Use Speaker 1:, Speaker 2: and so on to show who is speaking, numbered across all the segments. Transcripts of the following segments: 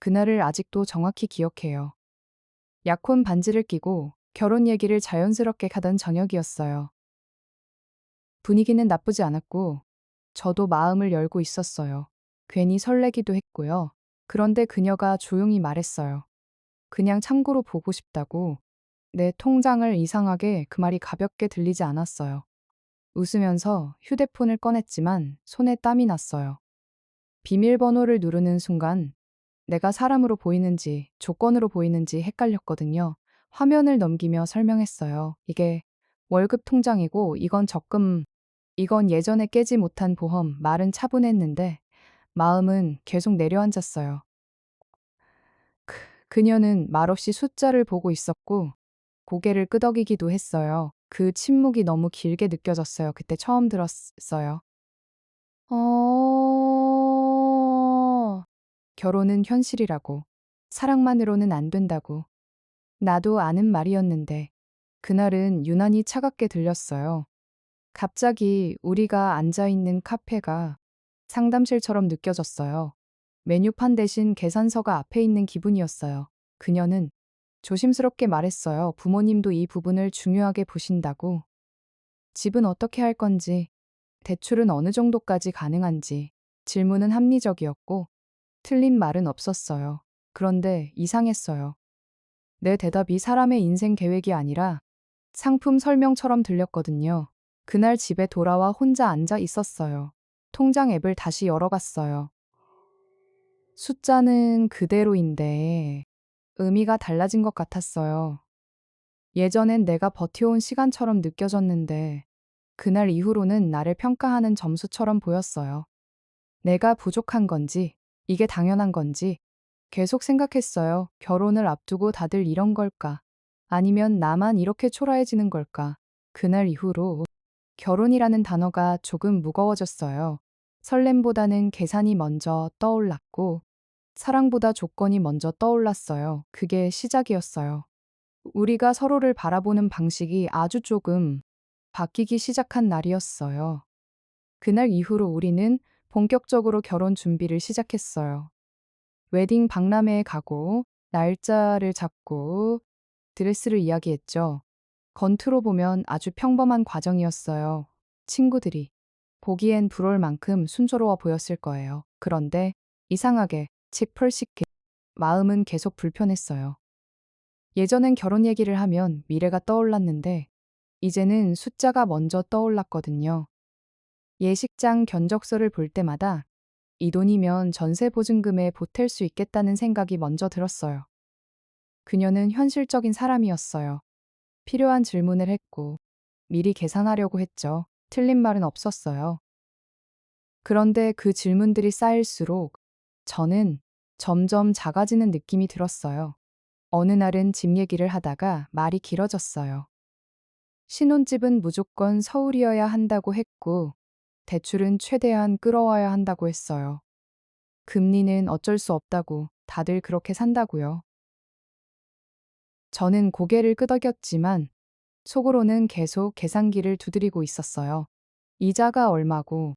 Speaker 1: 그날을 아직도 정확히 기억해요. 약혼 반지를 끼고 결혼 얘기를 자연스럽게 하던 저녁이었어요. 분위기는 나쁘지 않았고, 저도 마음을 열고 있었어요. 괜히 설레기도 했고요. 그런데 그녀가 조용히 말했어요. 그냥 참고로 보고 싶다고. 내 통장을 이상하게 그 말이 가볍게 들리지 않았어요. 웃으면서 휴대폰을 꺼냈지만 손에 땀이 났어요. 비밀번호를 누르는 순간 내가 사람으로 보이는지 조건으로 보이는지 헷갈렸거든요. 화면을 넘기며 설명했어요. 이게 월급 통장이고 이건 적금, 이건 예전에 깨지 못한 보험. 말은 차분했는데 마음은 계속 내려앉았어요. 그녀는 말없이 숫자를 보고 있었고 고개를 끄덕이기도 했어요. 그 침묵이 너무 길게 느껴졌어요. 그때 처음 들었어요. 결혼은 현실이라고. 사랑만으로는 안 된다고. 나도 아는 말이었는데 그날은 유난히 차갑게 들렸어요. 갑자기 우리가 앉아 있는 카페가 상담실처럼 느껴졌어요. 메뉴판 대신 계산서가 앞에 있는 기분이었어요. 그녀는 조심스럽게 말했어요. 부모님도 이 부분을 중요하게 보신다고. 집은 어떻게 할 건지, 대출은 어느 정도까지 가능한지. 질문은 합리적이었고 틀린 말은 없었어요. 그런데 이상했어요. 내 대답이 사람의 인생 계획이 아니라 상품 설명처럼 들렸거든요. 그날 집에 돌아와 혼자 앉아 있었어요. 통장 앱을 다시 열어봤어요. 숫자는 그대로인데 의미가 달라진 것 같았어요. 예전엔 내가 버텨온 시간처럼 느껴졌는데 그날 이후로는 나를 평가하는 점수처럼 보였어요. 내가 부족한 건지, 이게 당연한 건지 계속 생각했어요. 결혼을 앞두고 다들 이런 걸까? 아니면 나만 이렇게 초라해지는 걸까? 그날 이후로 결혼이라는 단어가 조금 무거워졌어요. 설렘보다는 계산이 먼저 떠올랐고, 사랑보다 조건이 먼저 떠올랐어요. 그게 시작이었어요. 우리가 서로를 바라보는 방식이 아주 조금 바뀌기 시작한 날이었어요. 그날 이후로 우리는 본격적으로 결혼 준비를 시작했어요. 웨딩 박람회에 가고, 날짜를 잡고, 드레스를 이야기했죠. 겉으로 보면 아주 평범한 과정이었어요. 친구들이 보기엔 부러울 만큼 순조로워 보였을 거예요. 그런데 이상하게 칙펄식해 마음은 계속 불편했어요. 예전엔 결혼 얘기를 하면 미래가 떠올랐는데 이제는 숫자가 먼저 떠올랐거든요. 예식장 견적서를 볼 때마다 이 돈이면 전세 보증금에 보탤 수 있겠다는 생각이 먼저 들었어요. 그녀는 현실적인 사람이었어요. 필요한 질문을 했고 미리 계산하려고 했죠. 틀린 말은 없었어요. 그런데 그 질문들이 쌓일수록 저는 점점 작아지는 느낌이 들었어요. 어느 날은 집 얘기를 하다가 말이 길어졌어요. 신혼집은 무조건 서울이어야 한다고 했고, 대출은 최대한 끌어와야 한다고 했어요. 금리는 어쩔 수 없다고, 다들 그렇게 산다고요. 저는 고개를 끄덕였지만 속으로는 계속 계산기를 두드리고 있었어요. 이자가 얼마고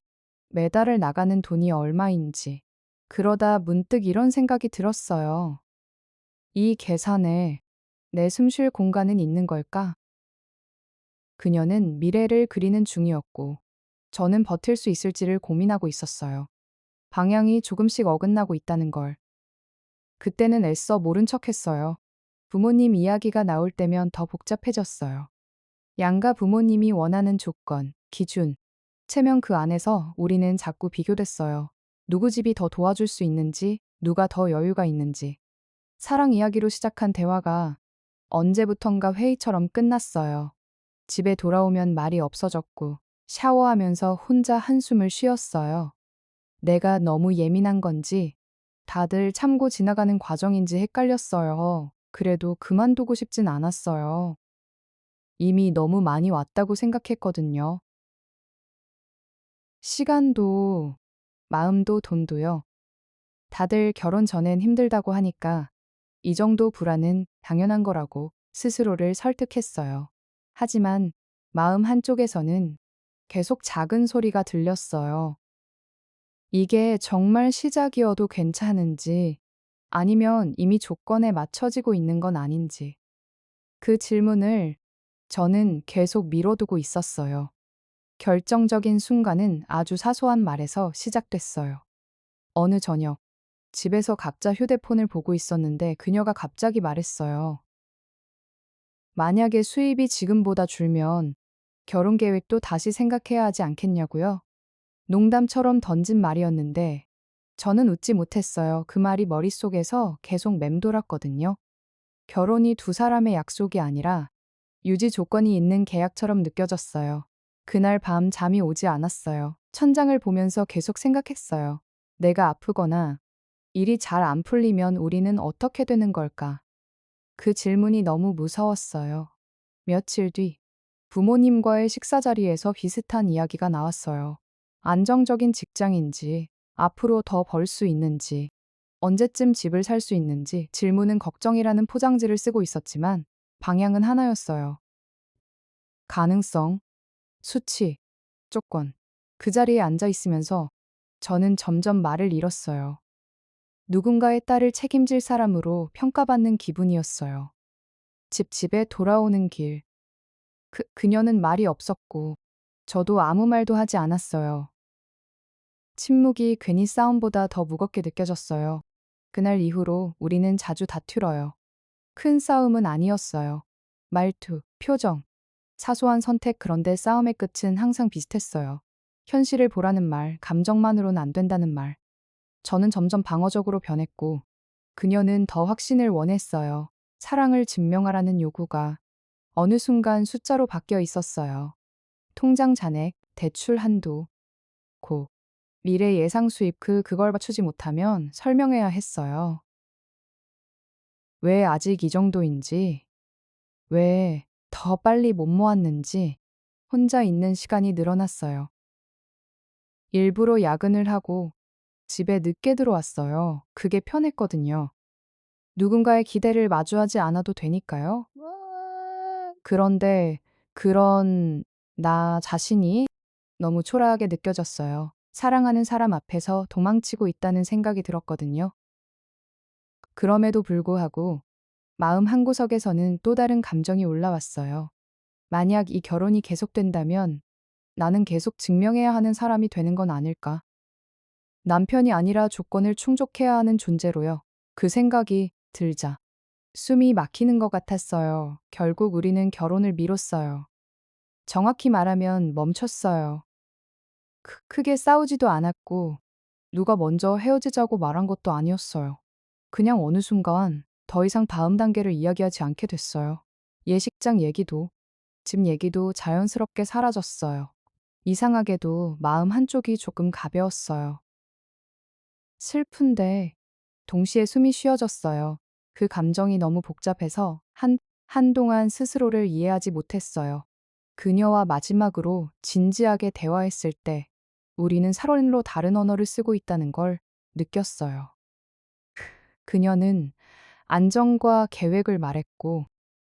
Speaker 1: 매달을 나가는 돈이 얼마인지. 그러다 문득 이런 생각이 들었어요. 이 계산에 내 숨쉴 공간은 있는 걸까? 그녀는 미래를 그리는 중이었고, 저는 버틸 수 있을지를 고민하고 있었어요. 방향이 조금씩 어긋나고 있다는 걸. 그때는 애써 모른 척 했어요. 부모님 이야기가 나올 때면 더 복잡해졌어요. 양가 부모님이 원하는 조건, 기준, 체면 그 안에서 우리는 자꾸 비교됐어요. 누구 집이 더 도와줄 수 있는지, 누가 더 여유가 있는지. 사랑 이야기로 시작한 대화가 언제부턴가 회의처럼 끝났어요. 집에 돌아오면 말이 없어졌고, 샤워하면서 혼자 한숨을 쉬었어요. 내가 너무 예민한 건지, 다들 참고 지나가는 과정인지 헷갈렸어요. 그래도 그만두고 싶진 않았어요. 이미 너무 많이 왔다고 생각했거든요. 시간도, 마음도, 돈도요. 다들 결혼 전엔 힘들다고 하니까 이 정도 불안은 당연한 거라고 스스로를 설득했어요. 하지만 마음 한쪽에서는 계속 작은 소리가 들렸어요. 이게 정말 시작이어도 괜찮은지, 아니면 이미 조건에 맞춰지고 있는 건 아닌지. 그 질문을 저는 계속 미뤄두고 있었어요. 결정적인 순간은 아주 사소한 말에서 시작됐어요. 어느 저녁, 집에서 각자 휴대폰을 보고 있었는데 그녀가 갑자기 말했어요. 만약에 수입이 지금보다 줄면 결혼 계획도 다시 생각해야 하지 않겠냐고요? 농담처럼 던진 말이었는데 저는 웃지 못했어요. 그 말이 머릿속에서 계속 맴돌았거든요. 결혼이 두 사람의 약속이 아니라 유지 조건이 있는 계약처럼 느껴졌어요. 그날 밤 잠이 오지 않았어요. 천장을 보면서 계속 생각했어요. 내가 아프거나 일이 잘 안 풀리면 우리는 어떻게 되는 걸까? 그 질문이 너무 무서웠어요. 며칠 뒤 부모님과의 식사 자리에서 비슷한 이야기가 나왔어요. 안정적인 직장인지, 앞으로 더 벌 수 있는지, 언제쯤 집을 살 수 있는지 질문은 걱정이라는 포장지를 쓰고 있었지만 방향은 하나였어요. 가능성, 수치, 조건. 그 자리에 앉아 있으면서 저는 점점 말을 잃었어요. 누군가의 딸을 책임질 사람으로 평가받는 기분이었어요. 집에 돌아오는 길. 그녀는 말이 없었고, 저도 아무 말도 하지 않았어요. 침묵이 괜히 싸움보다 더 무겁게 느껴졌어요. 그날 이후로 우리는 자주 다투러요. 큰 싸움은 아니었어요. 말투, 표정, 사소한 선택 그런데 싸움의 끝은 항상 비슷했어요. 현실을 보라는 말, 감정만으로는 안 된다는 말. 저는 점점 방어적으로 변했고, 그녀는 더 확신을 원했어요. 사랑을 증명하라는 요구가 어느 순간 숫자로 바뀌어 있었어요. 통장 잔액, 대출 한도, 고, 미래 예상 수입 그걸 맞추지 못하면 설명해야 했어요. 왜 아직 이 정도인지, 왜 더 빨리 못 모았는지 혼자 있는 시간이 늘어났어요. 일부러 야근을 하고 집에 늦게 들어왔어요. 그게 편했거든요. 누군가의 기대를 마주하지 않아도 되니까요. 그런데 그런 나 자신이 너무 초라하게 느껴졌어요. 사랑하는 사람 앞에서 도망치고 있다는 생각이 들었거든요. 그럼에도 불구하고 마음 한구석에서는 또 다른 감정이 올라왔어요. 만약 이 결혼이 계속된다면 나는 계속 증명해야 하는 사람이 되는 건 아닐까? 남편이 아니라 조건을 충족해야 하는 존재로요. 그 생각이 들자 숨이 막히는 것 같았어요. 결국 우리는 결혼을 미뤘어요. 정확히 말하면 멈췄어요. 크게 싸우지도 않았고 누가 먼저 헤어지자고 말한 것도 아니었어요. 그냥 어느 순간 더 이상 다음 단계를 이야기하지 않게 됐어요. 예식장 얘기도, 집 얘기도 자연스럽게 사라졌어요. 이상하게도 마음 한쪽이 조금 가벼웠어요. 슬픈데 동시에 숨이 쉬어졌어요. 그 감정이 너무 복잡해서 한동안 스스로를 이해하지 못했어요. 그녀와 마지막으로 진지하게 대화했을 때 우리는 서로로 다른 언어를 쓰고 있다는 걸 느꼈어요. 그녀는 안정과 계획을 말했고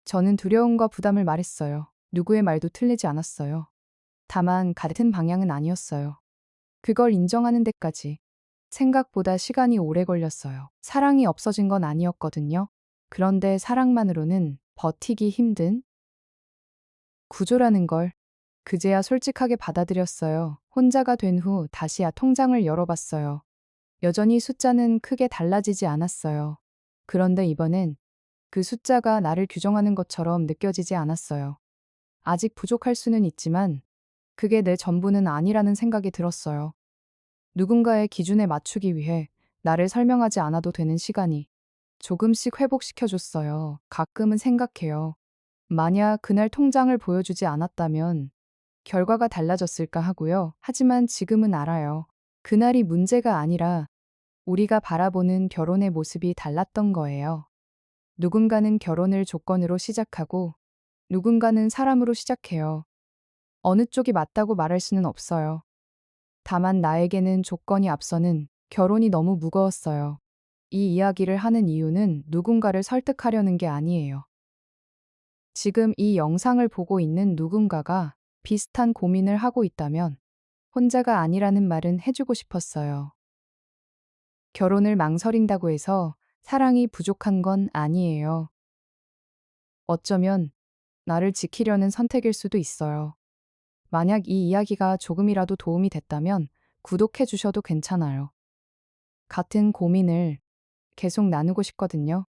Speaker 1: 저는 두려움과 부담을 말했어요. 누구의 말도 틀리지 않았어요. 다만 같은 방향은 아니었어요. 그걸 인정하는 데까지 생각보다 시간이 오래 걸렸어요. 사랑이 없어진 건 아니었거든요. 그런데 사랑만으로는 버티기 힘든 구조라는 걸 그제야 솔직하게 받아들였어요. 혼자가 된 후 다시야 통장을 열어봤어요. 여전히 숫자는 크게 달라지지 않았어요. 그런데 이번엔 그 숫자가 나를 규정하는 것처럼 느껴지지 않았어요. 아직 부족할 수는 있지만 그게 내 전부는 아니라는 생각이 들었어요. 누군가의 기준에 맞추기 위해 나를 설명하지 않아도 되는 시간이 조금씩 회복시켜줬어요. 가끔은 생각해요. 만약 그날 통장을 보여주지 않았다면 결과가 달라졌을까 하고요. 하지만 지금은 알아요. 그날이 문제가 아니라 우리가 바라보는 결혼의 모습이 달랐던 거예요. 누군가는 결혼을 조건으로 시작하고 누군가는 사람으로 시작해요. 어느 쪽이 맞다고 말할 수는 없어요. 다만 나에게는 조건이 앞서는 결혼이 너무 무거웠어요. 이 이야기를 하는 이유는 누군가를 설득하려는 게 아니에요. 지금 이 영상을 보고 있는 누군가가 비슷한 고민을 하고 있다면 혼자가 아니라는 말은 해주고 싶었어요. 결혼을 망설인다고 해서 사랑이 부족한 건 아니에요. 어쩌면 나를 지키려는 선택일 수도 있어요. 만약 이 이야기가 조금이라도 도움이 됐다면 구독해 주셔도 괜찮아요. 같은 고민을 계속 나누고 싶거든요.